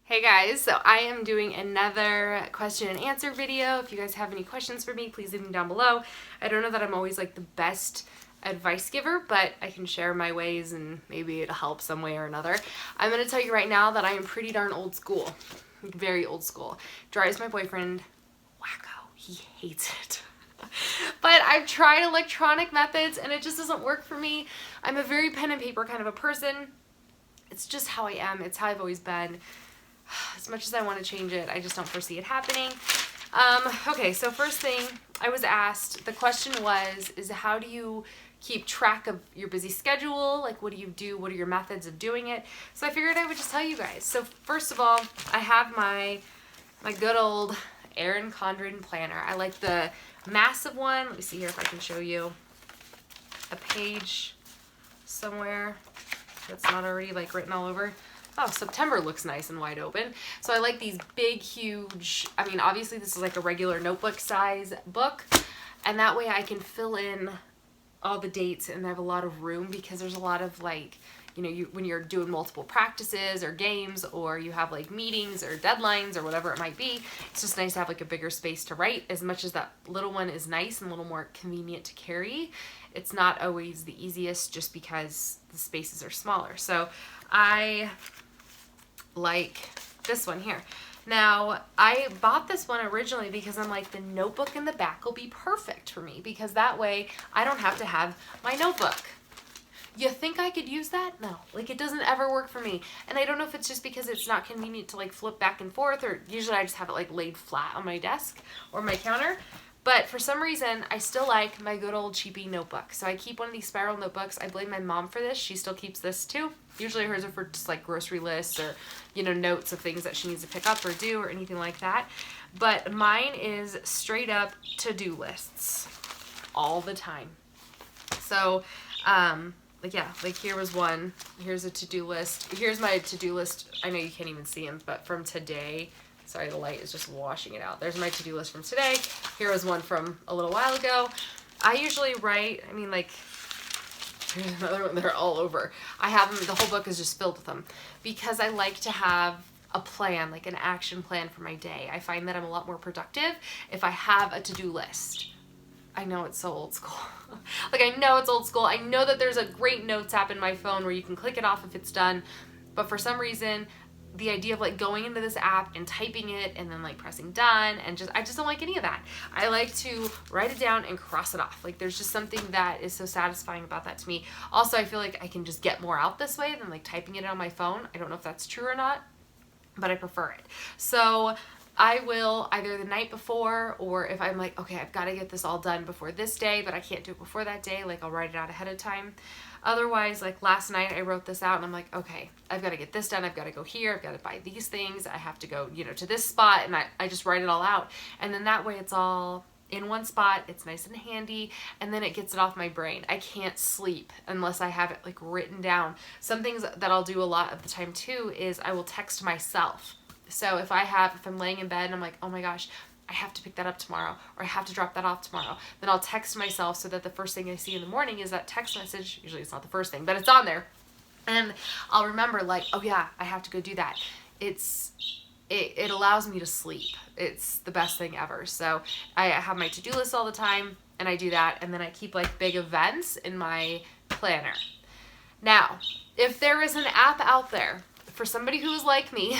Hey guys, so I am doing another question and answer video. If you guys have any questions for me, please leave them down below. I don't know that I'm always like the best advice giver, but I can share my ways and maybe it'll help some way or another. I'm going to tell you right now that I am pretty darn old school. Very old school. Drives my boyfriend wacko. He hates it. But I've tried electronic methods and it just doesn't work for me. I'm a very pen and paper kind of a person. It's just how I am. It's how I've always been. As much as I want to change it, I just don't foresee it happening. Okay, so first thing I was asked, the question is how do you keep track of your busy schedule? Like, what do you do? What are your methods of doing it? So I figured I would just tell you guys. So first of all, I have my good old Erin Condren planner. I like the massive one. Let me see here if I can show you a page somewhere that's not already like written all over. Oh, September looks nice and wide open. So I like these big, huge, I mean, obviously this is like a regular notebook size book. And that way I can fill in all the dates and I have a lot of room because there's a lot of like, you know, when you're doing multiple practices or games or you have like meetings or deadlines or whatever it might be, it's just nice to have like a bigger space to write. As much as that little one is nice and a little more convenient to carry, it's not always the easiest just because the spaces are smaller. So I like this one here. Now, I bought this one originally because I'm like, the notebook in the back will be perfect for me because that way I don't have to have my notebook. You think I could use that? No, like it doesn't ever work for me. And I don't know if it's just because it's not convenient to like flip back and forth, or usually I just have it like laid flat on my desk or my counter. But for some reason, I still like my good old cheapy notebook. So I keep one of these spiral notebooks. I blame my mom for this. She still keeps this too. Usually hers are for just like grocery lists or, you know, notes of things that she needs to pick up or do or anything like that. But mine is straight up to-do lists all the time. So, like, yeah, like here was one. Here's a to-do list. Here's my to-do list. I know you can't even see them, but from today. Sorry, the light is just washing it out. There's my to-do list from today. Here was one from a little while ago. I usually write, I mean, like, here's another one. They're all over. I have them, the whole book is just filled with them because I like to have a plan, like an action plan for my day. I find that I'm a lot more productive if I have a to-do list. I know it's so old school. Like, I know it's old school. I know that there's a great notes app in my phone where you can click it off if it's done. But for some reason, the idea of like going into this app and typing it and then like pressing done and I just don't like any of that. I like to write it down and cross it off. Like there's just something that is so satisfying about that to me. Also, I feel like I can just get more out this way than like typing it on my phone. I don't know if that's true or not, but I prefer it. So I will either the night before, or if I'm like, okay, I've got to get this all done before this day, but I can't do it before that day, like I'll write it out ahead of time. Otherwise, like last night I wrote this out and I'm like, okay, I've got to get this done. I've got to go here. I've got to buy these things. I have to go, you know, to this spot, and I just write it all out. And then that way it's all in one spot. It's nice and handy, and then it gets it off my brain. I can't sleep unless I have it like written down. Some things that I'll do a lot of the time too is I will text myself. So if I'm laying in bed and I'm like, oh my gosh, I have to pick that up tomorrow, or I have to drop that off tomorrow, then I'll text myself so that the first thing I see in the morning is that text message. Usually it's not the first thing, but it's on there. And I'll remember like, oh yeah, I have to go do that. It allows me to sleep. It's the best thing ever. So I have my to-do list all the time and I do that. And then I keep like big events in my planner. Now, if there is an app out there for somebody who is like me,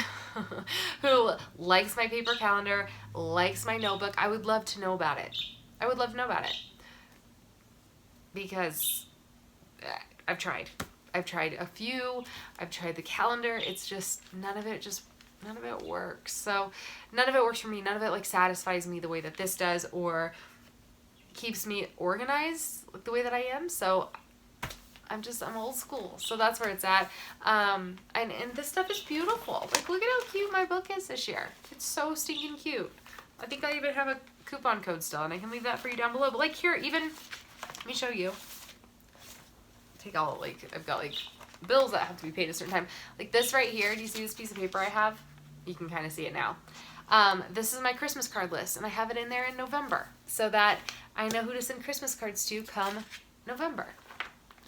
who likes my paper calendar, likes my notebook, I would love to know about it. I would love to know about it. Because I've tried. I've tried a few. I've tried the calendar. It's just, none of it works. So none of it works for me. None of it like satisfies me the way that this does, or keeps me organized like the way that I am. So I'm old school. So that's where it's at. And this stuff is beautiful. Like, look at how cute my book is this year. It's so stinking cute. I think I even have a coupon code still, and I can leave that for you down below. But like here, even, let me show you. Take all, like, I've got like bills that have to be paid a certain time. Like this right here, do you see this piece of paper I have? You can kind of see it now. This is my Christmas card list, and I have it in there in November so that I know who to send Christmas cards to come November.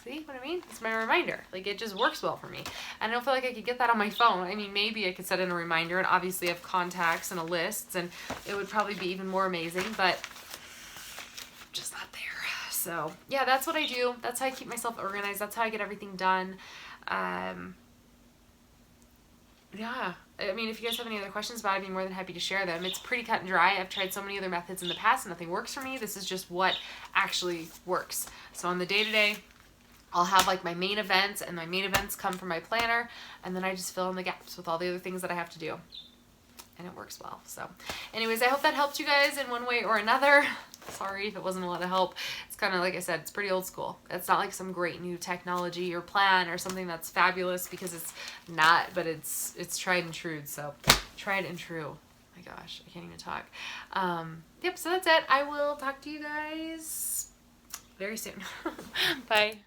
See what I mean? It's my reminder. Like, it just works well for me. And I don't feel like I could get that on my phone. I mean, maybe I could set in a reminder and obviously have contacts and a list, and it would probably be even more amazing, but I'm just not there. So yeah, that's what I do. That's how I keep myself organized. That's how I get everything done. Yeah, I mean, if you guys have any other questions about it, I'd be more than happy to share them. It's pretty cut and dry. I've tried so many other methods in the past and nothing works for me. This is just what actually works. So on the day-to-day, I'll have like my main events, and my main events come from my planner, and then I just fill in the gaps with all the other things that I have to do. And it works well. So anyways, I hope that helped you guys in one way or another. Sorry if it wasn't a lot of help. It's kind of, like I said, it's pretty old school. It's not like some great new technology or plan or something that's fabulous, because it's not, but it's tried and true. So tried and true. My gosh, I can't even talk. Yep, so that's it. I will talk to you guys very soon. Bye.